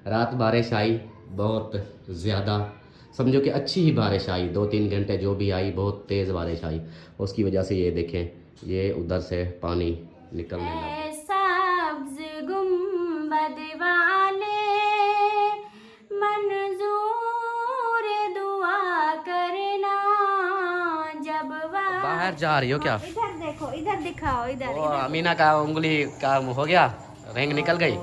रात बारिश आई बहुत ज़्यादा, समझो कि अच्छी ही बारिश आई, 2-3 घंटे जो भी आई बहुत तेज़ बारिश आई। उसकी वजह से ये देखें, ये उधर से पानी निकलने लगा। सब्ज़ गुंबद वाले मंजूर दुआ करना जब बाहर जा रही हो क्या? इधर देखो, इधर दिखाओ, इधर वो अमीना का उंगली का हो गया, रिंग निकल गई।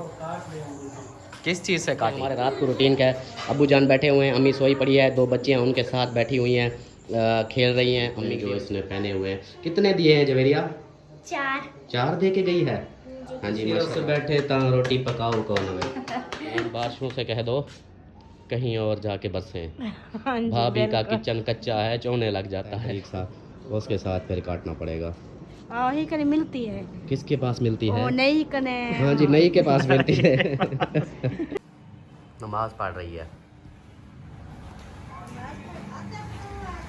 किस चीज़ से काटी? हमारे रात को रूटीन का है। अब्बू जान बैठे हुए हैं, अम्मी सोई पड़ी है, 2 बच्चे हैं उनके साथ बैठी हुई हैं, खेल रही हैं। अम्मी जो इसने पहने हुए हैं, कितने दिए हैं जवेरिया? 4 दे के गई है। हाँ जी, मस्त बैठे ता रोटी पकाओ कौन है। बादशों से कह दो कहीं और जाके बसे। भाभी का किचन कच्चा है, चौने लग जाता है एक साथ, उसके साथ फिर काटना पड़ेगा। ही कने मिलती है। किसके पास मिलती है? नई कने। हाँ जी, नई के पास मिलती है। नमाज पढ़ रही है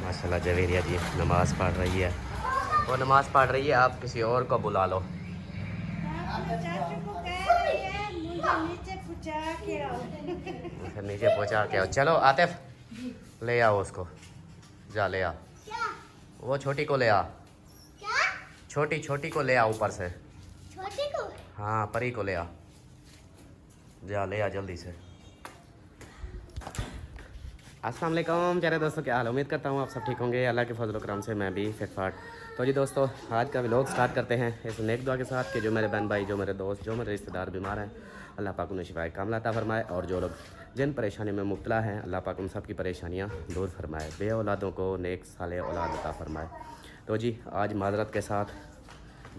माशाल्लाह, जवेरिया जी नमाज पढ़ रही है। वो नमाज पढ़ रही है, आप किसी और को बुला लो। नीचे पहुंचा के आओ। चलो आतिफ ले आओ उसको, जा ले आ, वो छोटी को ले आ, छोटी को ले आ ऊपर से, छोटी को? हाँ, परी को ले आ, जा ले आ जल्दी से। अस्सलाम वालेकुम प्यारे दोस्तों, क्या हाल? उम्मीद करता हूँ आप सब ठीक होंगे। अल्लाह के फजल करम से मैं भी फिट फाट। तो जी दोस्तों, आज का व्लॉग स्टार्ट करते हैं इस नेक दुआ के साथ कि जो मेरे बहन भाई, जो मेरे दोस्त, जो मेरे रिश्तेदार बीमार हैं, अल्लाह पाक उन्हें शिफाए कामिला अता फरमाए, और जो लोग जिन परेशानी में मुब्तला हैं, अल्लाह पाक उन सब की परेशानियाँ दूर फरमाए, बे औलादों को नेक साले औलाद अता फरमाए। तो जी आज माजरत के साथ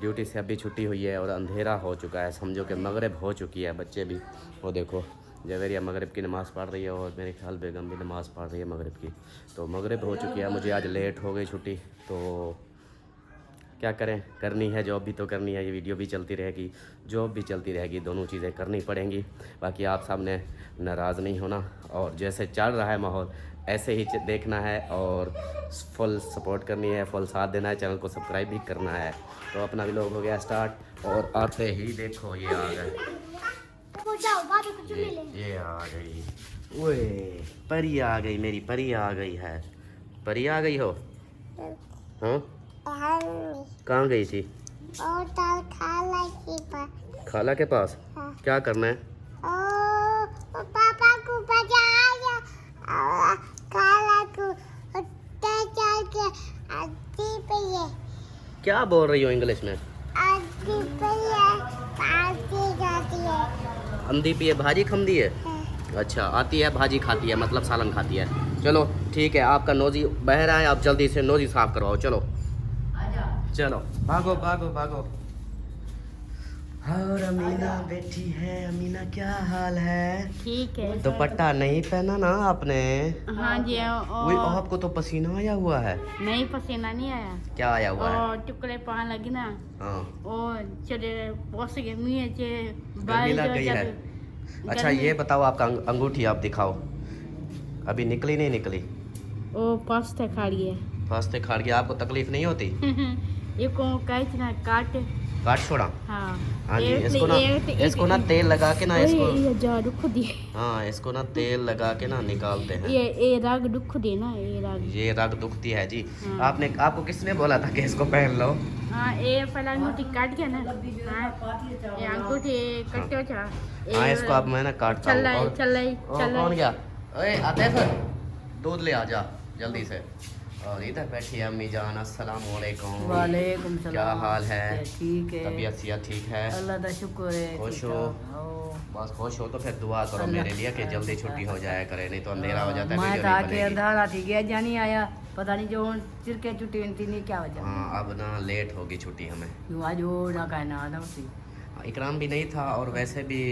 ड्यूटी से अभी छुट्टी हुई है और अंधेरा हो चुका है, समझो कि मगरिब हो चुकी है। बच्चे भी वो देखो, जवेरिया मगरिब की नमाज़ पढ़ रही है और मेरे ख्याल बेगम भी नमाज़ पढ़ रही है मगरिब की। तो मगरिब हो चुकी है, मुझे आज लेट हो गई छुट्टी, तो क्या करें, करनी है जॉब भी तो करनी है, ये वीडियो भी चलती रहेगी, जॉब भी चलती रहेगी, दोनों चीज़ें करनी पड़ेंगी। बाकी आप सामने नाराज़ नहीं होना, और जैसे चल रहा है माहौल ऐसे ही देखना है, और फुल सपोर्ट करनी है, फुल साथ देना है, चैनल को सब्सक्राइब भी करना है। तो अपना व्लॉग हो गया स्टार्ट, और आते ही देखो ये आ गए, ये आ गई, ओए परी आ गई, मेरी परी आ गई है। परी आ गई हो? हाँ, कहाँ गई थी? खाला के पास। हाँ। क्या करना है? पापा को बजाया और खाला को चल के आती पे ये। क्या बोल रही हो इंग्लिश में? आती पे ये पार्टी जाती है। अंधी पिए भाजी खमदी है। हाँ। अच्छा, आती है भाजी खाती है, मतलब सालन खाती है। चलो ठीक है, आपका नोजी बह रहा है, आप जल्दी से नोजी साफ करवाओ। चलो चलो, भागो भागो भागो। और अमीना बैठी है। अमीना क्या हाल है? ठीक है। दुपट्टा नहीं पहना ना आपने? हाँ जी। वही आपको तो पसीना आया हुआ है। नहीं, पसीना नहीं आया। क्या आया हुआ है? और टुकड़े पान लगी ना। हाँ, और चले पोस गर्मी है, गर्मी लग गई है। अच्छा ये बताओ, आपका अंगूठी आप दिखाओ, अभी निकली नहीं निकली? ओ पास्ते खा रही है। फास्ते खाड़ गया, आपको तकलीफ नहीं होती? ये को कहीं ना काट छोड़ा। हाँ। हाँ जी, इसको ना तेल लगा के ना, इसको ये जा रुख दी। हाँ, इसको ना तेल लगा के ना निकालते हैं। ये राग दुख दे ना, ये रग दुखती है जी। हाँ। आपको किसने बोला था कि इसको पहन लो? हाँ, ये पहला अंगूठी काट के ना। हाँ, ये अंगूठी कट्टे था। हाँ, इसको अब मैं ना काटता हूँ। और कौन गया? ओए आतिफ, दूध ले आ जा जल्दी से। और इधर बैठी है अम्मी जान। अस्सलाम वालेकुम। वालेकुम सलाम। क्या हाल है? ठीक है, तबीयत सेहत ठीक है? अल्लाह का शुक्र है। खुश हो? बस खुश हो तो फिर दुआ करो मेरे लिए कि जल्दी छुट्टी हो जाया करे, नहीं तो अंधेरा हो जाता है, मैं वीडियो था नहीं कि बनेगी। अंधारा थी गया जानी आया, पता नहीं जो चिरके छुट्टी थी नहीं क्या वजह। हाँ, अब ना लेट होगी छुट्टी हमें। क्यों आज वो ना कहना आदम सी। इकराम भी नहीं था, और वैसे भी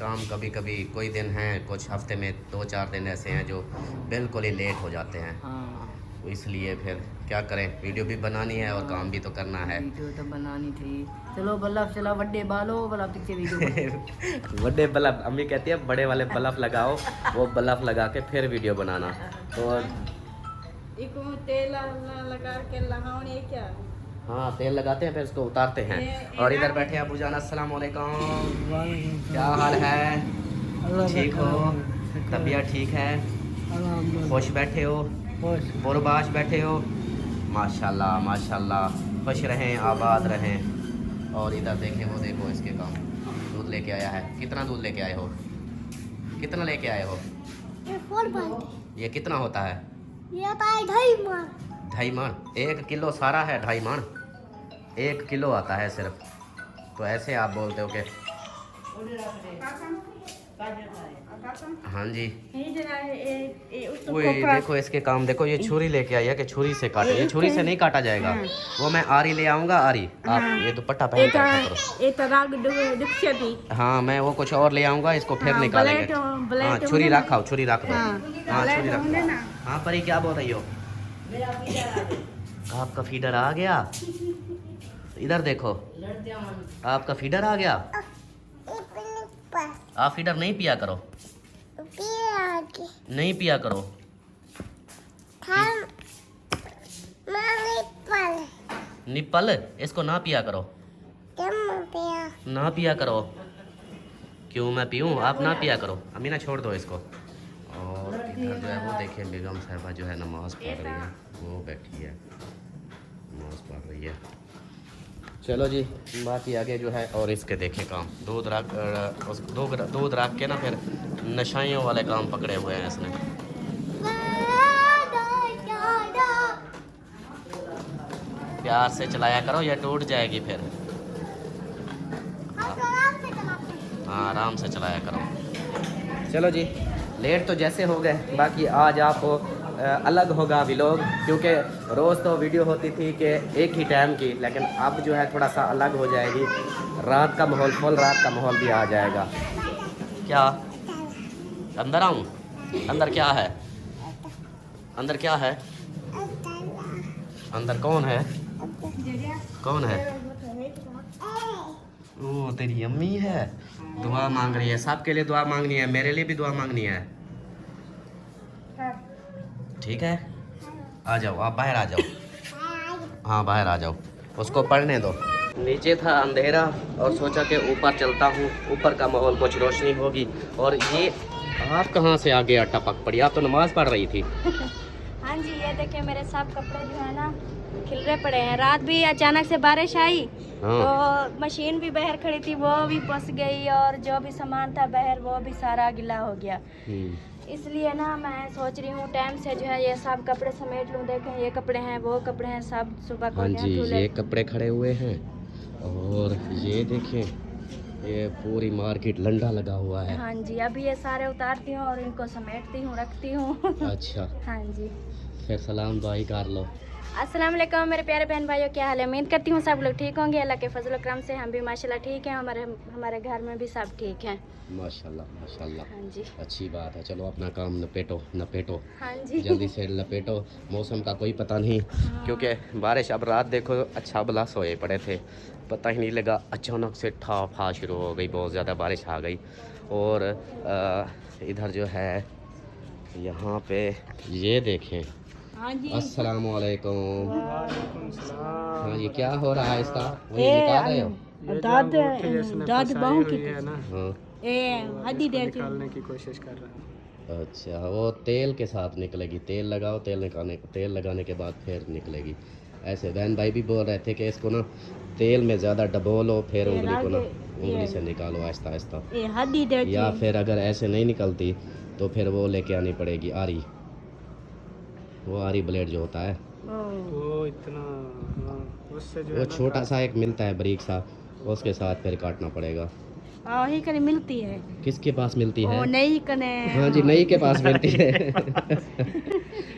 काम कभी कभी कोई दिन हैं, कुछ हफ्ते में 2-4 दिन ऐसे हैं जो बिल्कुल ही लेट हो जाते हैं। हाँ, तो इसलिए फिर क्या करें, वीडियो भी बनानी है और काम भी तो करना है। वीडियो तो बनानी थी। चलो बल्लभ चला वड्डे बालो वाला पीछे वीडियो। बड़े बल्ब, अम्मी कहती है बड़े वाले बल्ब लगाओ, वो बल्ब लगा के फिर वीडियो बनाना। तो तेल लगा के लगाने क्या? हाँ, तेल लगाते हैं फिर उसको उतारते हैं। और इधर बैठे अबू जान। अस्सलाम वालेकुम। क्या हाल है? ठीक हो? तबीयत ठीक है? खुश बैठे हो? बुरबाश बैठे हो? माशाल्लाह माशाल्लाह, खुश रहें, आबाद रहें। और इधर देखें, वो देखो इसके काम, दूध लेके आया है। कितना दूध लेके आए हो? कितना लेके आए हो? ये 4 बाल्टी। ये कितना होता है? ये आता है 2.5 मन। 2.5 मन? 1 किलो सारा है 2.5 मन? 1 किलो आता है सिर्फ। तो ऐसे आप बोलते हो कि हाँ जी। वो देखो इसके काम देखो, ये छुरी लेके आई है कि छुरी से काटे। ये छुरी से नहीं काटा जाएगा, वो मैं आरी ले आऊंगा। आरी आप ये दुपट्टा पहन कर करो। हाँ मैं वो कुछ और ले आऊंगा, इसको फिर निकालेंगे। हाँ छुरी रखाओ, छुरी रख दो। हाँ छुरी रख दो। हाँ परी क्या बोल रही हो? आपका फीडर आ गया, इधर देखो आपका फीडर आ गया। आप फीडर नहीं पिया करो, नहीं पिया करो। निप्पल इसको ना पिया करो, ना पिया करो। क्यों मैं पीऊँ? आप ना पिया करो। अमीना छोड़ दो इसको। और इधर जो है वो देखिए बेगम साहिबा जो है नमाज पढ़ रही है, वो बैठी है नमाज पढ़ रही है। चलो जी बाकी आगे जो है। और इसके देखे काम, दूध रख के ना फिर नशाइयों वाले काम पकड़े हुए हैं इसने। प्यार से चलाया करो, ये टूट जाएगी फिर। हाँ आराम से चलाया करो। चलो जी लेट तो जैसे हो गए, बाकी आज आप अलग होगा व्लॉग, क्योंकि रोज़ तो वीडियो होती थी कि एक ही टाइम की, लेकिन अब जो है थोड़ा सा अलग हो जाएगी। रात का माहौल, फुल रात का माहौल भी आ जाएगा। क्या अंदर आऊँ? अंदर क्या है? अंदर क्या है? अंदर कौन है? कौन है? ओ तेरी अम्मी है, दुआ मांग रही है। सबके लिए दुआ मांगनी है, मेरे लिए भी दुआ मांगनी है। ठीक है आ जाओ, आप बाहर आ जाओ। हाँ बाहर आ जाओ, उसको पढ़ने दो। नीचे था अंधेरा और सोचा कि ऊपर चलता हूँ, ऊपर का माहौल कुछ रोशनी होगी। और ये आप कहाँ से आगे टपक पड़ी? आप तो नमाज पढ़ रही थी। हाँ जी ये देखिए मेरे सब कपड़े जो है ना खिलरे पड़े हैं। रात भी अचानक से बारिश आई तो मशीन भी बाहर खड़ी थी, वो भी फंस गई, और जो भी सामान था बाहर वो भी सारा गीला हो गया। इसलिए ना मैं सोच रही हूँ टाइम से जो है ये सब कपड़े समेट लूँ। देखें ये कपड़े हैं, वो कपड़े हैं, सब सुबह को हाँ जी ये कपड़े खड़े हुए हैं। और ये देखें ये पूरी मार्केट लंडा लगा हुआ है। हाँ जी अभी ये सारे उतारती हूँ और इनको समेटती हूँ, रखती हूँ। अच्छा हाँ जी फिर सलाम दुआई कर लो। अस्सलाम वालेकुम मेरे प्यारे बहन भाइयों, क्या हाल है? उम्मीद करती हूँ सब लोग ठीक होंगे। अल्लाह के फजल करम से हम भी माशाल्लाह ठीक हैं, हमारे घर में भी सब ठीक हैं माशाल्लाह माशाल्लाह। हाँ जी अच्छी बात है। चलो अपना काम नपेटो हाँ जी जल्दी से लपेटो। मौसम का कोई पता नहीं, क्योंकि बारिश अब रात देखो अच्छा भला सोए पड़े थे, पता ही नहीं लगा अचानक से ठा शुरू हो गई, बहुत ज़्यादा बारिश आ गई। और इधर जो है यहाँ पे ये देखें। हाँ जी अस्सलाम वालेकुम। हाँ ये क्या हो रहा है इसका? वही निकाल रहे हो? दाद बाहू की हाँ हड्डी दे निकालने की कोशिश कर रहा हूँ। अच्छा वो तेल के साथ निकलेगी, तेल लगाओ, तेल लगाने के बाद फिर निकलेगी। ऐसे बहन भाई भी बोल रहे थे कि इसको ना तेल में ज़्यादा डबो लो, फिर उंगली को ना उंगली से निकालो आहिस्ता आहिस्ता। या फिर अगर ऐसे नहीं निकलती तो फिर वो लेके आनी पड़ेगी आरी, वो आरी ब्लेड जो होता है वो इतना उससे जो वो छोटा सा एक मिलता है बारीक सा, उसके साथ फिर काटना पड़ेगा। ही कने मिलती है। किसके पास मिलती है? नहीं कने हाँ जी नई के पास मिलती है।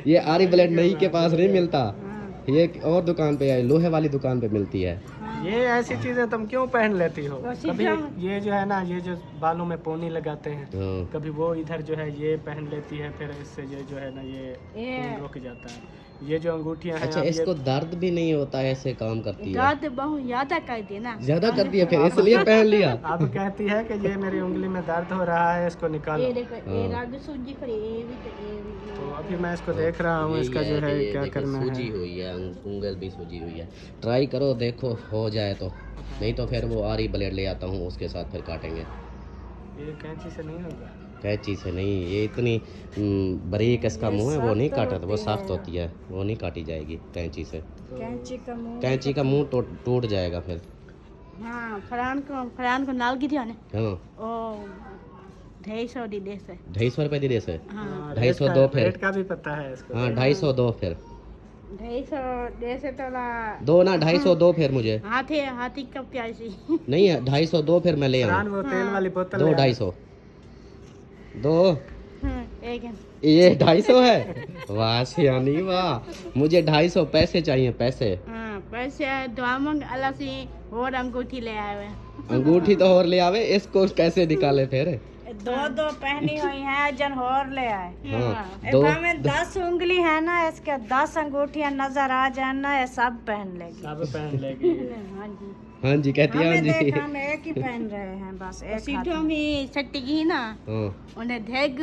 ये आरी ब्लेड नई के पास नहीं मिलता, ये और दुकान पे है, लोहे वाली दुकान पे मिलती है। ये ऐसी चीजें तुम क्यों पहन लेती हो? कभी ये जो है ना, ये जो बालों में पोनी लगाते हैं, कभी वो इधर जो है ये पहन लेती है, फिर इससे ये जो है ना ये खून रुक जाता है। ये जो अंगूठियां हैं, अच्छा इसको दर्द भी नहीं होता है, ऐसे काम करती है? दर्द बहुत ज्यादा कर दी ना, ज्यादा करती है फिर इसलिए पहन लिया। अब कहती है कि ये मेरी उंगली में दर्द हो रहा है, इसको निकालो। तो अभी मैं इसको देख रहा हूँ, इसका जो है क्या करना है। सूजी हुई है, उंगल भी सूजी हुई है। ट्राई करो देखो हो जाए तो, नहीं तो फिर वो आरी ब्लेड ले आता हूँ, उसके साथ फिर काटेंगे। ये कैंची से नहीं होगा। कैंची से नहीं, ये इतनी बारीक इसका मुंह है, वो नहीं काटा, वो सख्त होती है, वो नहीं काटी जाएगी कैंची से। कैंची का मुंह टूट जाएगा फिर। हाँ, फरहान को नाल की थी आने हाँ, ओ 250 दी दे से 250 रुपए दी दे से। हाँ 250 दो फिर। रेट का भी पता है इसको। हाँ 250 दो फिर। 250 दे से तो ला दो ना 250 दो फिर मुझे। हाथी कब प्यासी नहीं है 250 दो फिर मैं ले फरहान आऊँ। वो तेल वाली बोतल दो ले आ। 250 दो। एक है। ये 250 है। वाह सियानी वाह, मुझे 250 पैसे चाहिए, पैसे। हाँ पैसे दुआमंग अल्लाह से और अंगूठी ले आए हुए अंगूठी तो और ले आवे, इसको कैसे निकाले फिर? दो पहनी हुई है जन और ले आए। हाँ दो। में 10 उंगली है ना, इसके 10 अंगूठियां नजर आ जाए ना, ये सब पहन लेगी। सब पहन लेगी। हाँ जी, हाँ जी कहती है हाँ जी। देखा हम एक ही पहन रहे हैं बस। एक सीटों में सट्टी की ना, हाँ उन्हें धेग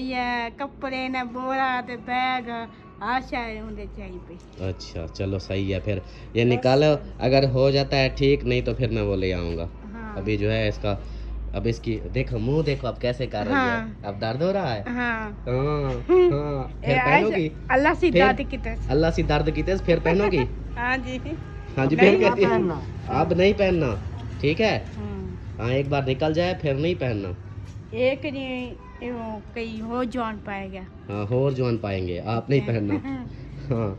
ये कपड़े ने बोरा ते बैग आशा है उन्हें चाहिए पे। अच्छा चलो सही है, फिर ये निकालो, अगर हो जाता है ठीक, नहीं तो फिर मैं वो ले आऊँगा। हाँ अभी जो है इसका, अब इसकी देखो मुंह देखो अब कैसे कर रही हाँ। है, अब दर्द हो रहा है। हाँ हाँ हाँ फिर पहनोगी? अल्लाह से फिर? दाद की तरह। अल्लाह से दर्द की तेज फिर पहनोगी? हाँ जी हाँ जी नहीं फिर कहती है पहनना। अब नहीं पहनना, ठीक है। हाँ। हाँ एक बार निकल जाए फिर नहीं पहनना। एक नहीं वो कहीं हो जान पाएगा। हाँ और जवान पाएंगे, आप नहीं पहनना। हाँ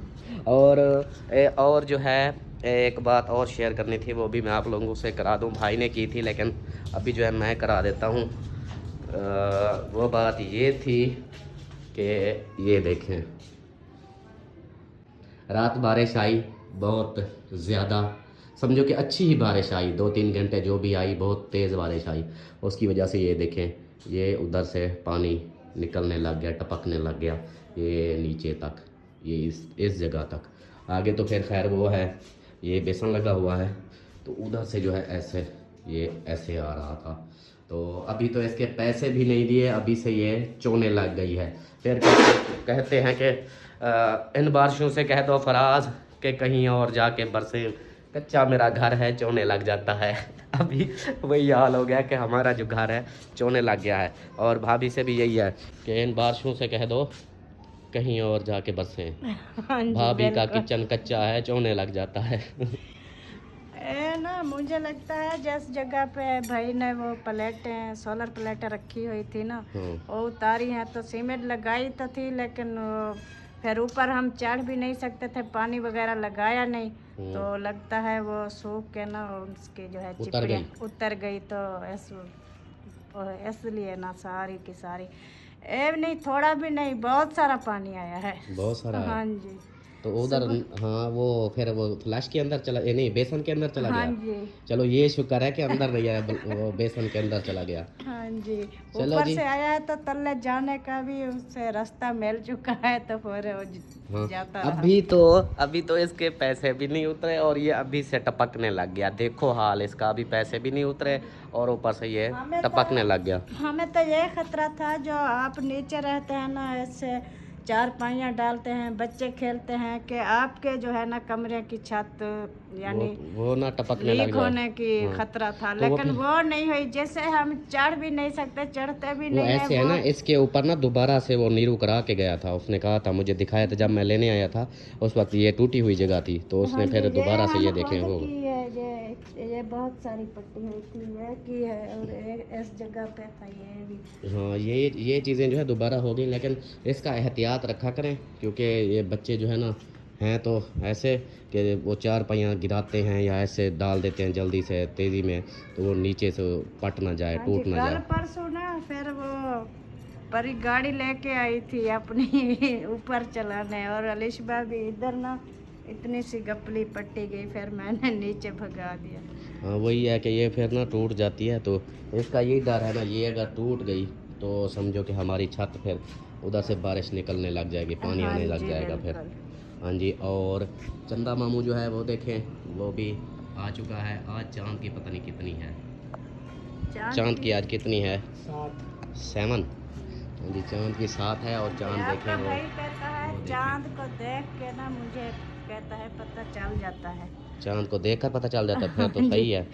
और जो है एक बात और शेयर करनी थी, वो भी मैं आप लोगों से करा दूं। भाई ने की थी लेकिन अभी जो है मैं करा देता हूँ। वो बात ये थी कि ये देखें, रात बारिश आई बहुत ज़्यादा, समझो कि अच्छी ही बारिश आई, 2-3 घंटे जो भी आई बहुत तेज़ बारिश आई। उसकी वजह से ये देखें, ये उधर से पानी निकलने लग गया, टपकने लग गया ये नीचे तक, ये इस जगह तक। आगे तो फिर खैर वो है, ये बेसन लगा हुआ है, तो उधर से जो है ऐसे ये ऐसे आ रहा था। तो अभी तो इसके पैसे भी नहीं दिए, अभी से ये चोने लग गई है। फिर कहते हैं कि इन बारिशों से कह दो फराज कि कहीं और जाके बरसे, कच्चा मेरा घर है चोने लग जाता है। अभी वही हाल हो गया कि हमारा जो घर है चोने लग गया है। और भाभी से भी यही है कि इन बारिशों से कह दो कहीं और जाके बरसे। भाभी का किचन कच्चा है, चोने लग जाता है। ना मुझे लगता है जिस जगह पे भाई ने वो प्लेटें सोलर प्लेटें रखी हुई थी ना, वो उतारी हैं, तो सीमेंट लगाई तो थी लेकिन फिर ऊपर हम चढ़ भी नहीं सकते थे, पानी वगैरह लगाया नहीं, तो लगता है वो सूख के ना उसकी जो है चिपड़ियाँ उतर गई। तो इसलिए ना सारी की सारी नहीं, थोड़ा भी नहीं, बहुत सारा पानी आया है, बहुत सारा। हाँ जी। तो उधर हाँ वो फिर वो फ्लैश के अंदर चला, नहीं बेसन के अंदर चला हाँ गया। जी। चलो ये शुक्र है कि अंदर नहीं आया, वो बेसन के अंदर चला गया। हाँ जी, चलो ऊपर जी। से आया है तो तल्ले जाने का भी उससे रास्ता मिल चुका है, तो फिर वो हाँ जाता अभी तो इसके पैसे भी नहीं उतरे और ये अभी से टपकने लग गया। देखो हाल इसका, अभी पैसे भी नहीं उतरे और ऊपर से ये टपकने लग गया। हमें तो ये खतरा था, जो आप नीचे रहते हैं ना, ऐसे चार पाइयाँ डालते हैं, बच्चे खेलते हैं, कि आपके जो है ना कमरे की छत यानी वो ना टपकने लग लीक गया। होने की खतरा था, लेकिन वो नहीं हुई। जैसे हम चढ़ भी नहीं सकते, चढ़ते भी वो नहीं ऐसे है ना, इसके ऊपर ना दोबारा से वो नीरू करा के गया था, उसने कहा था, मुझे दिखाया था जब मैं लेने आया था, उस वक्त ये टूटी हुई जगह थी, तो उसने फिर दोबारा से ये देखें वो ये बहुत सारी पट्टी हुई थी, ये की है, और इस जगह पे था ये भी। हाँ ये चीज़ें जो है दोबारा हो गई, लेकिन इसका एहतियात रखा करें, क्योंकि ये बच्चे जो है ना हैं तो ऐसे कि वो चार पहियाँ गिराते हैं या ऐसे डाल देते हैं जल्दी से तेज़ी में, तो वो नीचे से पट ना जाए, टूट ना कल जाए। परसों ना फिर वो परी गाड़ी लेके आई थी अपनी ऊपर चलाने, और अलिशबा भी इधर ना इतनी सी गपली पट्टी गई, फिर मैंने नीचे भगा दिया। हाँ वही है कि ये फिर ना टूट जाती है, तो इसका यही डर है ना, ये अगर टूट गई तो समझो कि हमारी छत फिर उधर से बारिश निकलने लग जाएगी, पानी आने लग जाएगा फिर। हाँ जी। और चंदा मामू जो है वो देखें वो भी आ चुका है। आज चांद की पता नहीं कितनी है, चांद की आज कितनी है? 7। हाँ जी चांद की 7 है। और चांद देखें वो भाई कहता है चांद को देख के ना, मुझे कहता है पता चल जाता है। चांद को देखकर पता चल जाता है, फिर तो सही है।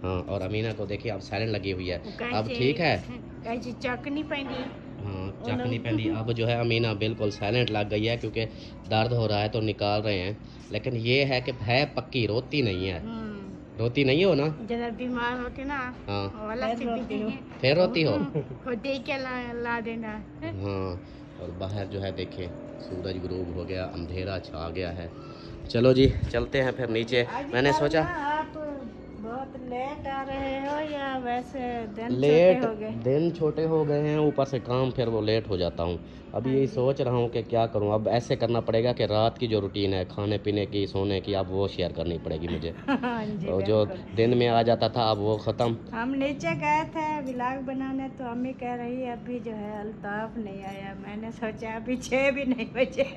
हाँ, और अमीना को देखिए अब साइलेंट लगी हुई है। अब ठीक है, चकनी पैंदी हाँ चक नहीं पहनी। अब जो है अमीना बिल्कुल साइलेंट लग गई है क्योंकि दर्द हो रहा है तो निकाल रहे हैं। लेकिन ये है कि है पक्की, रोती नहीं है। रोती नहीं हो ना? जब बीमार होते ना हाँ फिर रोती हो। दे के ला देना। हाँ, और बाहर जो है देखिए सूरज गुरूब हो गया, अंधेरा छा गया है। चलो जी चलते हैं फिर नीचे। मैंने सोचा आप बहुत लेट आ रहे हो या वैसे लेट दिन छोटे हो गए हैं, ऊपर से काम, फिर वो लेट हो जाता हूँ। अभी यही सोच रहा हूँ कि क्या करूँ। अब ऐसे करना पड़ेगा कि रात की जो रूटीन है खाने पीने की, सोने की, अब वो शेयर करनी पड़ेगी मुझे। और जो दिन में आ जाता था अब वो ख़त्म। हम नीचे गए थे व्लॉग बनाने तो अम्मी कह रही है अभी जो है अल्ताफ नहीं आया। मैंने सोचा अभी 6 भी नहीं बजे।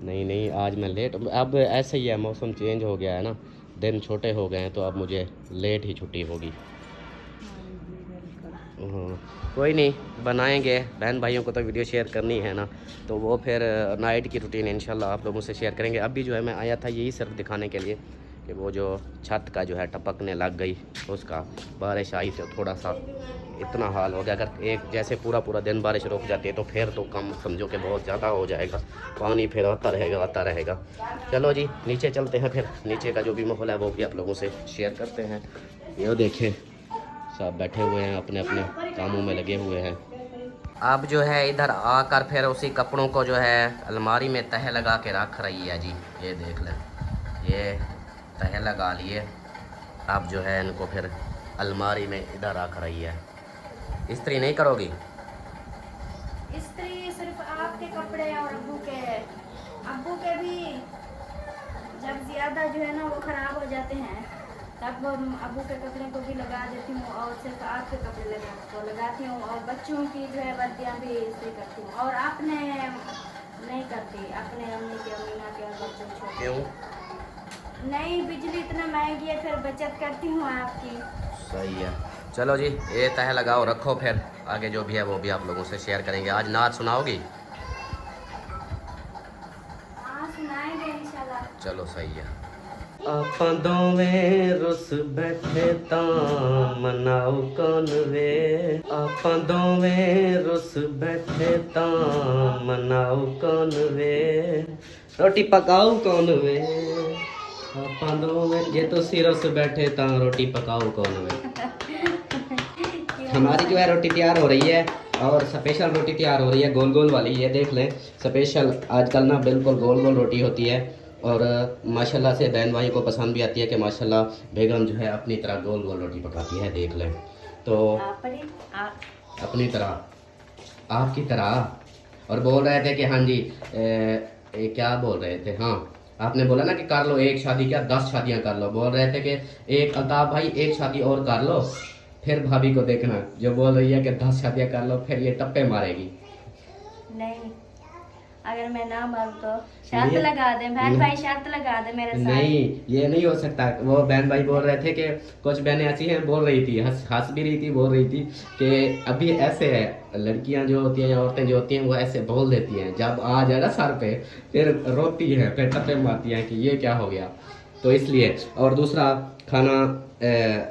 नहीं आज मैं लेट, अब ऐसे ही है, मौसम चेंज हो गया है ना, दिन छोटे हो गए हैं तो अब मुझे लेट ही छुट्टी होगी। हाँ कोई नहीं, बनाएंगे। बहन भाइयों को तो वीडियो शेयर करनी है ना, तो वो फिर नाइट की रूटीन इंशाल्लाह आप लोगों से शेयर करेंगे। अभी जो है मैं आया था यही सिर्फ दिखाने के लिए कि वो जो छत का जो है टपकने लग गई, उसका बारिश आई तो थोड़ा सा इतना हाल हो गया। अगर एक जैसे पूरा दिन बारिश रुक जाती है तो फिर तो कम समझो कि बहुत ज़्यादा हो जाएगा, पानी फिर आता रहेगा। चलो जी नीचे चलते हैं, फिर नीचे का जो भी माहौल है वो भी आप लोगों से शेयर करते हैं। ये देखें सब बैठे हुए हैं, अपने अपने कामों में लगे हुए हैं। अब जो है इधर आकर फिर उसी कपड़ों को जो है अलमारी में तह लगा के रख रही है जी। ये देख लें, ये तह लगा लिए। अब जो है इनको फिर अलमारी में इधर रख रही है। इस्त्री नहीं करोगी? इस्त्री सिर्फ आपके कपड़े और अब्बू के भी जब ज़्यादा जो है ना वो ख़राब हो जाते हैं तब अब्बू के कपड़े को भी लगा देती हूँ और सिर्फ आपके कपड़े लगाती हूँ। और बच्चों की जो है वर्दियाँ भी इस्त्री करती हूँ और आपने नहीं करती, अपने अम्मी के, अमीना के और बच्चों छोटे। क्यों? नहीं, बिजली इतना महंगी है, फिर बचत करती हूँ आपकी। सही है। चलो जी ये तह लगाओ रखो, फिर आगे जो भी है वो भी आप लोगों से शेयर करेंगे। आज नाच सुनाओगी? हाँ सुनाएंगे इंशाल्लाह। चलो सही है। ਆਪਾਂ ਦੋਵੇਂ ਰੁੱਸ ਬੈਠੇ ਤਾਂ ਮਨਾਉ ਕੌਣ ਵੇ, ਆਪਾਂ ਦੋਵੇਂ ਰੁੱਸ ਬੈਠੇ ਤਾਂ ਮਨਾਉ ਕੌਣ ਵੇ, ਰੋਟੀ ਪਕਾਉ ਕੌਣ ਵੇ, ਆਪਾਂ ਦੋਵੇਂ ਜੇ ਤੁਸੀਂ ਰੁੱਸ बैठे ਤਾਂ रोटी पकाओ कौन वे। हमारी जो है रोटी तैयार हो रही है और स्पेशल रोटी तैयार हो रही है, गोल गोल वाली। ये देख लें स्पेशल आजकल ना बिल्कुल गोल गोल रोटी होती है और माशाल्लाह से बहन भाई को पसंद भी आती है कि माशाल्लाह बेगम जो है अपनी तरह गोल गोल रोटी पकाती है। देख लें तो अपनी तरह, आपकी तरह। और बोल रहे थे कि हाँ जी क्या बोल रहे थे, हाँ आपने बोला ना कि कर लो एक शादी क्या 10 शादियां कर लो। बोल रहे थे कि एक अल्ताफ भाई एक शादी और कर लो, फिर भाभी को देखना जो बोल रही है कि 10 शादियां कर लो, फिर ये टप्पे मारेगी। नहीं, अगर मैं ना मारूं तो शर्त लगा दे बहन भाई, शर्त लगा दे मेरे साथ। नहीं ये नहीं हो सकता। वो बहन भाई बोल रहे थे कि कुछ बहनें ऐसी हैं, बोल रही थी, हंस भी रही थी, बोल रही थी कि अभी ऐसे है, लड़कियां जो होती हैं, औरतें जो होती हैं वो ऐसे बोल देती हैं, जब आ जाए ना सर पे फिर रोती है, फिर टप्पे मारती हैं कि ये क्या हो गया। तो इसलिए, और दूसरा खाना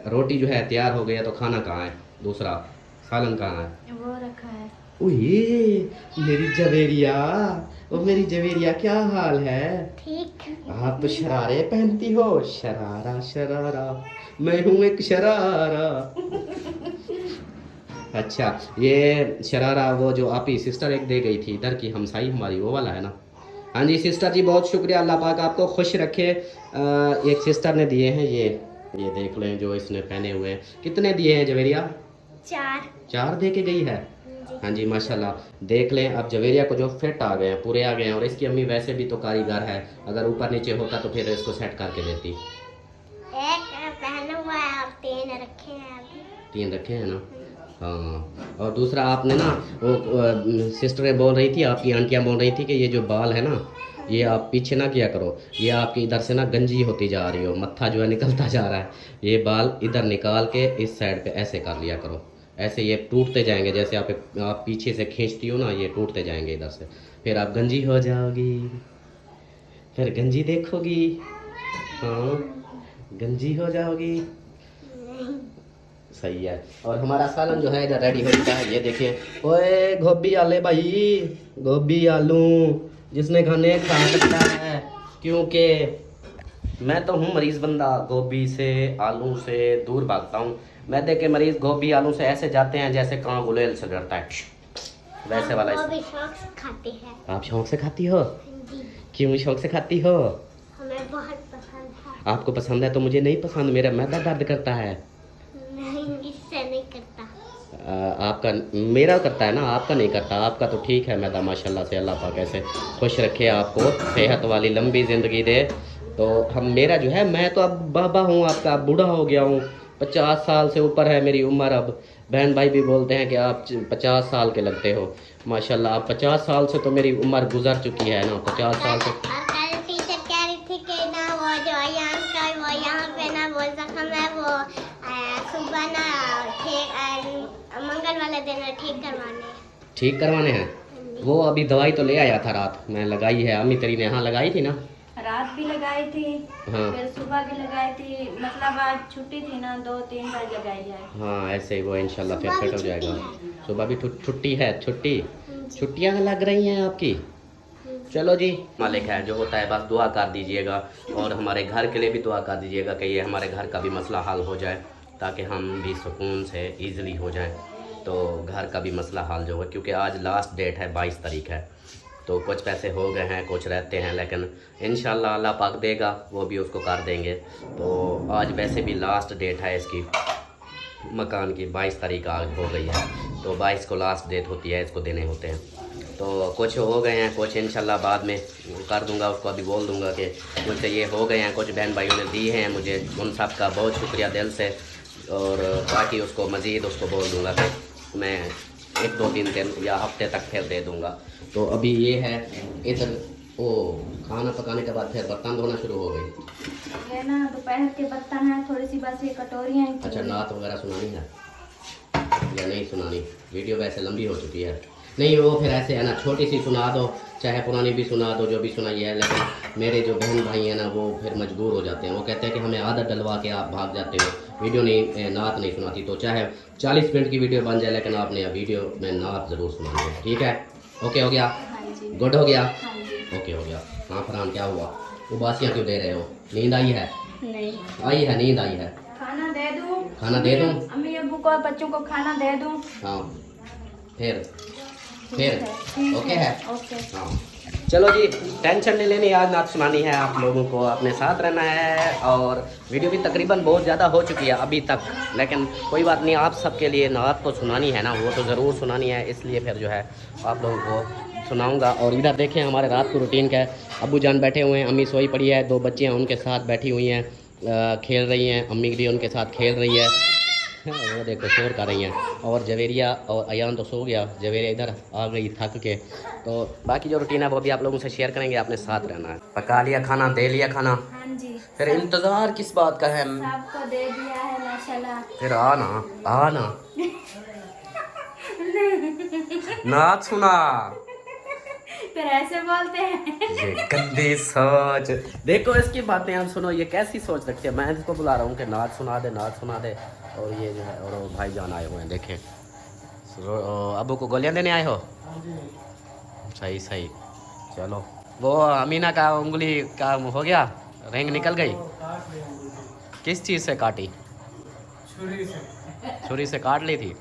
रोटी जो है तैयार हो गया तो खाना कहाँ है, दूसरा सालन कहाँ है? वो रखा है। ओए मेरी जवेरिया, ओ मेरी जवेरिया क्या हाल है? ठीक। आप तो शरारे पहनती हो, शरारा शरारा, मैं हूँ एक शरारा। अच्छा ये शरारा वो जो आप ही सिस्टर एक दे गई थी इधर की हमसाई हमारी, वो वाला है ना? हाँ जी सिस्टर जी बहुत शुक्रिया, अल्लाह पाक आपको खुश रखे। एक सिस्टर ने दिए हैं ये देख लें जो इसने पहने हुए हैं। कितने दिए हैं जवेरिया? 4 दे के गई है। हाँ जी माशाल्लाह। देख लें अब जवेरिया को जो फिट आ गए हैं, पूरे आ गए हैं। और इसकी अम्मी वैसे भी तो कारीगर है, अगर ऊपर नीचे होता तो फिर इसको सेट करके देती। एक पहना हुआ है और 3 रखे हैं अभी। 3 रखे हैं ना? हाँ। और दूसरा आपने ना वो सिस्टरें बोल रही थी, आपकी आंटियाँ बोल रही थी कि ये जो बाल है ना ये आप पीछे ना किया करो, ये आपकी इधर से ना गंजी होती जा रही हो, मत्था जो है निकलता जा रहा है, ये बाल इधर निकाल के इस साइड पे ऐसे कर लिया करो, ऐसे ये टूटते जाएंगे, जैसे आप पीछे से खींचती हो ना ये टूटते जाएंगे इधर से, फिर आप गंजी हो जाओगी, फिर गंजी देखोगी। हाँ गंजी हो जाओगी। सही है। और हमारा सालन जो है इधर रेडी हो चुका है, ये देखिए। ओए गोभी आले भाई, गोभी आलू जिसने खाने खा सकता है, क्योंकि मैं तो हूँ मरीज़ बंदा, गोभी से आलू से दूर भागता हूँ। मैदे के मरीज़ गोभी आलू से ऐसे जाते हैं जैसे कां गुलेल से डरता है, वैसे वाला। वो भी शौक से खाते हैं। आप शौक से खाती हो? जी, क्यों शौक से खाती हो? हमें बहुत पसंद है। आपको पसंद है तो मुझे नहीं पसंद, मेरा मैदा दर्द करता है। नहीं, इससे नहीं करता। आपका मेरा करता है ना, आपका नहीं करता। आपका तो ठीक है मैदा, माशाल्लाह से। अल्लाह पाक ऐसे खुश रखे आपको, सेहत वाली लंबी ज़िंदगी दे। तो हम मेरा जो है, मैं तो अब बाबा हूँ आपका, अब बूढ़ा हो गया हूँ, 50 साल से ऊपर है मेरी उम्र अब। बहन भाई भी बोलते हैं कि आप 50 साल के लगते हो, माशाल्लाह। आप 50 साल से तो मेरी उम्र गुजर चुकी है ना, 50 साल से। और कल टीचर कह रही थी कि ना वो जो यहाँ का वो यहाँ पे ना वो जख्म है वो सुबह ना मंगल वाले दिन ठीक करवाने हैं। वो अभी दवाई तो ले आया था रात, मैं लगाई है। अम्मी तेरी ने यहाँ लगाई थी ना? रात भी लगाई थी, हाँ। फिर सुबह भी लगाई थी, मतलब आज छुट्टी थी ना, 2-3 बार लगाई है। हाँ ऐसे ही वो इंशाल्लाह फिर सेट हो जाएगा। सुबह भी छुट्टी है, छुट्टियाँ लग रही हैं आपकी। चलो जी, मालिक है, जो होता है बस दुआ कर दीजिएगा। और हमारे घर के लिए भी दुआ कर दीजिएगा कि ये हमारे घर का भी मसला हल हो जाए, ताकि हम भी सुकून से ईज़िली हो जाएं। तो घर का भी मसला हल जो है, क्योंकि आज लास्ट डेट है, 22 तारीख है। तो कुछ पैसे हो गए हैं, कुछ रहते हैं, लेकिन इंशाल्लाह अल्लाह पाक देगा, वो भी उसको कर देंगे। तो आज वैसे भी लास्ट डेट है इसकी, मकान की 22 तारीख आज हो गई है। तो 22 को लास्ट डेट होती है, इसको देने होते हैं। तो कुछ हो गए हैं, कुछ इंशाल्लाह बाद में कर दूंगा, उसको अभी बोल दूंगा कि मुझसे ये हो गए हैं। कुछ बहन भाइयों ने दी हैं मुझे, उन सब का बहुत शुक्रिया दिल से। और बाकी उसको मज़ीद उसको बोल दूंगा कि मैं 1-2-3 दिन या हफ्ते तक फिर दे दूंगा। तो अभी ये है इधर, वो खाना पकाने के बाद फिर बर्तन धोना शुरू हो गई। ये ना दोपहर के बर्तन है, थोड़ी सी बस ये कटोरियाँ। अच्छा, नात वगैरह सुनानी है या नहीं सुनानी? वीडियो वैसे लंबी हो चुकी है। नहीं, वो फिर ऐसे है ना, छोटी सी सुना दो, चाहे पुरानी भी सुना दो, जो भी सुनाई है। लेकिन मेरे जो बहन भाई हैं ना, वो फिर मजबूर हो जाते हैं। वो कहते हैं कि हमें आदत डलवा के आप भाग जाते हो, वीडियो नहीं, नात नहीं सुनाती। तो चाहे 40 मिनट की वीडियो बन जाए, लेकिन आपने वीडियो में नात ज़रूर सुनानी है। ठीक है? ओके हो गया? गुड हो गया? ओके हो गया। हाँ फरहान, क्या हुआ? उबासियाँ क्यों दे रहे हो? नींद आई है? नहीं आई है, नींद आई है। खाना दे दूँ? खाना दे दूँ? अम्मी अब्बू को, बच्चों को खाना दे दूँ? हाँ, फिर ओके है। ओके। हाँ चलो जी, टेंशन नहीं लेनी, आज नात सुनानी है आप लोगों को, अपने साथ रहना है। और वीडियो भी तकरीबन बहुत ज़्यादा हो चुकी है अभी तक, लेकिन कोई बात नहीं, आप सबके लिए नात तो सुनानी है ना, वो तो ज़रूर सुनानी है। इसलिए फिर जो है आप लोगों को सुनाऊंगा। और इधर देखें हमारे रात को रूटीन क्या है। अब्बू जान बैठे हुए हैं, अम्मी सोई पड़ी है, 2 बच्चियाँ उनके साथ बैठी हुई हैं, खेल रही हैं। अम्मी भी उनके साथ खेल रही है, वो देखो शोर कर रही हैं। और जवेरिया और अयान तो सो गया, जवेरिया इधर आ गई थक के। तो बाकी जो रूटीन है वो भी आप लोगों से शेयर करेंगे, आपने साथ रहना है। पका लिया खाना, दे लिया खाना, हाँ जी, फिर इंतज़ार किस बात का है? सबको दे दिया है माशाल्लाह। फिर आना नात सुना। फिर ऐसे बोलते हैं। ये गंदी सोच, देखो इसकी बातें हम सुनो, ये कैसी सोच रखती है। मैं इसको बुला रहा हूँ कि नात सुना दे, नात सुना दे। और ये जो है, और वो भाई जान आए हुए हैं, देखें। अबू को गोलियां देने आए हो? सही सही। चलो, वो अमीना का उंगली का हो गया, रिंग निकल गई। किस चीज़ से काटी? छुरी से काट ली थी।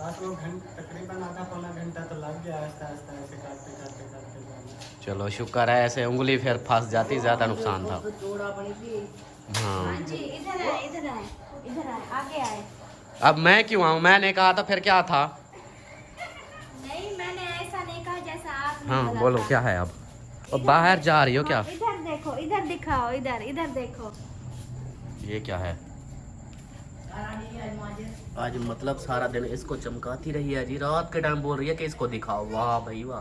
तकरीबन आधा-पौना घंटा तो लग गया आहिस्ता ऐसे करते। चलो शुक्र है, ऐसे उंगली फिर फंस जाती, ज़्यादा नुकसान था। हाँ हाँ जी, इधर आए, इधर आए, इधर आए, आगे आए। अब मैं क्यों आऊँ? मैंने कहा था, फिर क्या था? नहीं, मैंने ऐसा नहीं कहा जैसा आपने हाँ बोला बोलो, था। क्या है अब? और बाहर जा रही हो क्या? इधर देखो, इधर दिखाओ, इधर इधर देखो। ये क्या है? आज मतलब सारा दिन इसको चमकाती रही है जी, रात के टाइम बोल रही है कि इसको दिखाओ। वाह भाई वाह।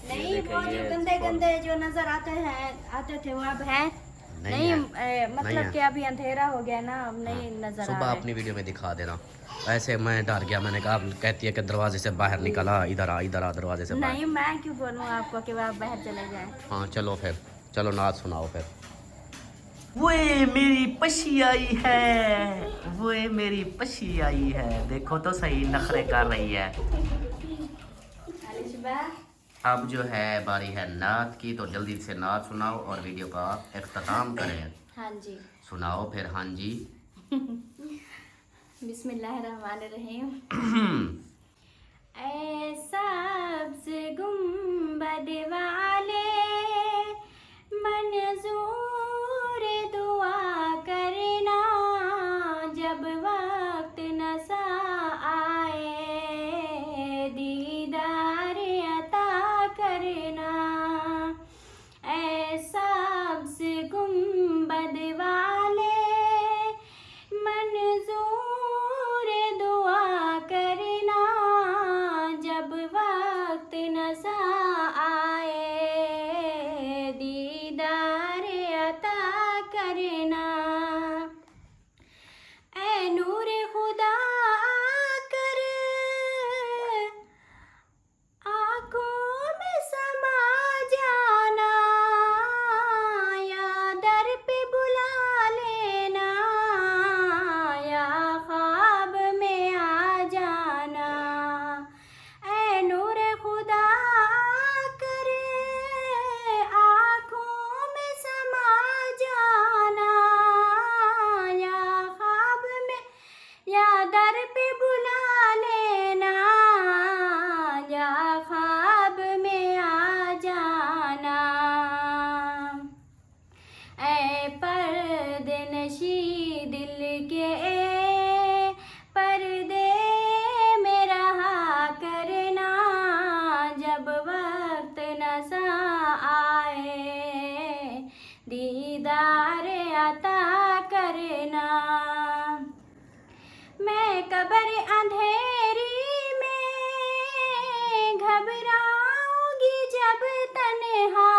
नहीं, वो जो गंदे गंदे जो नजर आते थे वो अब है नहीं, मतलब कि अभी अंधेरा हो गया ना, अब नहीं नजर आ सुबह रहा। अपनी वीडियो में दिखा देना। ऐसे मैं डर गया, मैंने कहा, कहती है कि दरवाजे से बाहर निकला, इधर आ दरवाजे से बाहर। नहीं, मैं क्यों बोलूँ आपको कि आप बाहर चले जाएं। हाँ चलो फिर, चलो नाच सुनाओ फिर। वो मेरी पशी आई है, वो मेरी पशी आई है, देखो तो सही नखरे कर रही है। अब जो है बारी है नात की, तो जल्दी से नात सुनाओ और वीडियो का इख्तिताम करें। हाँ जी। सुनाओ फिर। हाँ जी। बिस्मिल्लाहिर्रहमानिर्रहीम। ऐ सब्ज़ गुंबद वाले मंजूर दुआ करना, जब वक्त नसा आए दीदार अता करना। ऐ सब्ज़ गुंबद वाले मंजूर दुआ करना, जब वक्त नज़ा आए दीदार अता करना। ऐ नूर खुदा कर आँखों में समा जाना, या दर पे बुला लेना, या ख्वाब में आ जाना। ऐ नूर खुदा कर आँखों में समा जाना, या ख्वाब में या दर पे बुला लेना, या ख्वाब में आ जाना। ऐ पर्दे नशी दिल के पर्दे में रहा करना, जब वक्त नज़ा आए दीदार अता करना। मैं कब्र अंधेरी में घबराऊंगी जब तन्हा,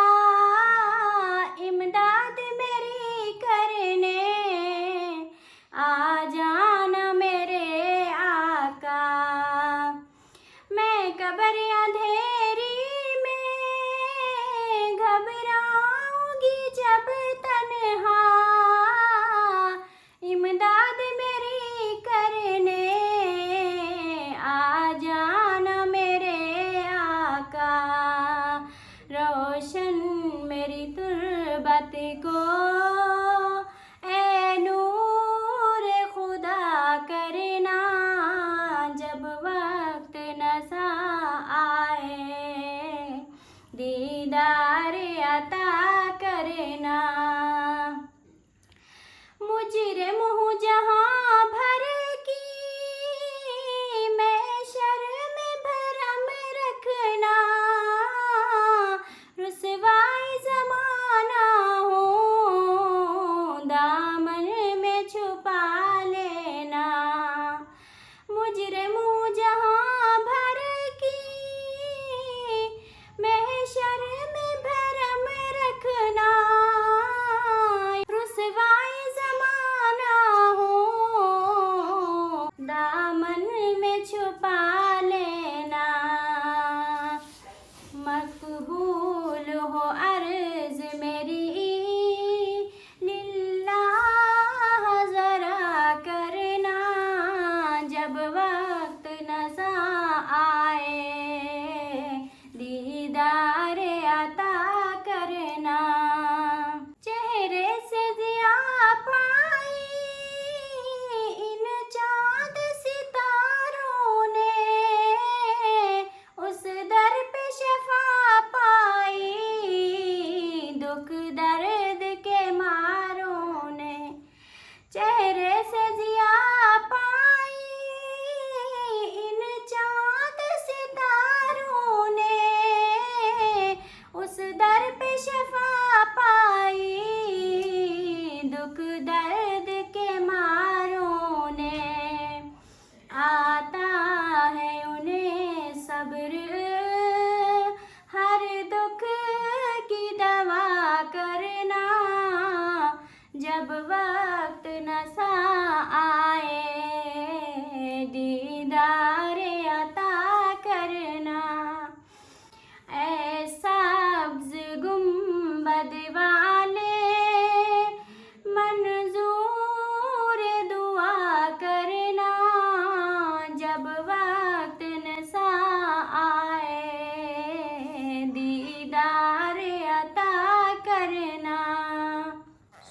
इमदाद मेरी करने आ जाना मेरे आका। मैं कब्र अंधेरी में घबराऊंगी जब तन्हा, इमदाद मेरी करने आ जाना मेरे आका। रोशन मेरी तुर्बत को ऐ नूर खुदा करना, जब वक्त नज़ा आए दीदार अता करना। मुजरिम हूँ जहाँ भर की मैं शर्म भरम रखना, रुसवाई ज़माना हूँ दामन में छुपा लेना। मुजरिम हूँ जहाँ भर की मैं शर्म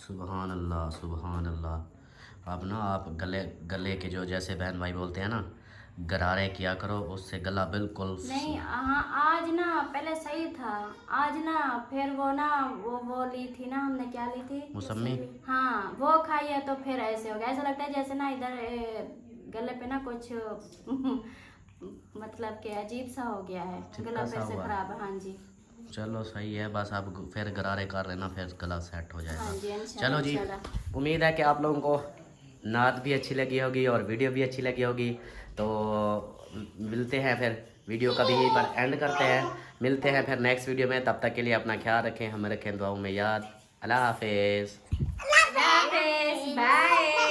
सुभान अल्लाह सुभान अल्लाह। अब ना आप गले गले के जो जैसे बहन भाई बोलते हैं ना, गरारे किया करो, उससे गला बिल्कुल नहीं हाँ, आज ना पहले सही था, आज ना फिर वो ली थी ना हमने, क्या ली थी, मौसमी। हाँ वो खाई है तो फिर ऐसे हो गया, ऐसा लगता है जैसे ना इधर गले पे ना कुछ मतलब कि अजीब सा हो गया है, गला फिर से खराब है। हाँ जी चलो सही है, बस आप फिर गरारे कर लेना, फिर गला सेट हो जाएगा। हाँ जी इंशाल्लाह, चलो जी, इंशाल्लाह। उम्मीद है कि आप लोगों को नात भी अच्छी लगी होगी और वीडियो भी अच्छी लगी होगी। तो मिलते हैं फिर, वीडियो का भी यहीं पर एंड करते हैं, मिलते हैं फिर नेक्स्ट वीडियो में। तब तक के लिए अपना ख्याल रखें, हमें रखें दुआओं में याद। अल्लाह हाफिज़। बाय।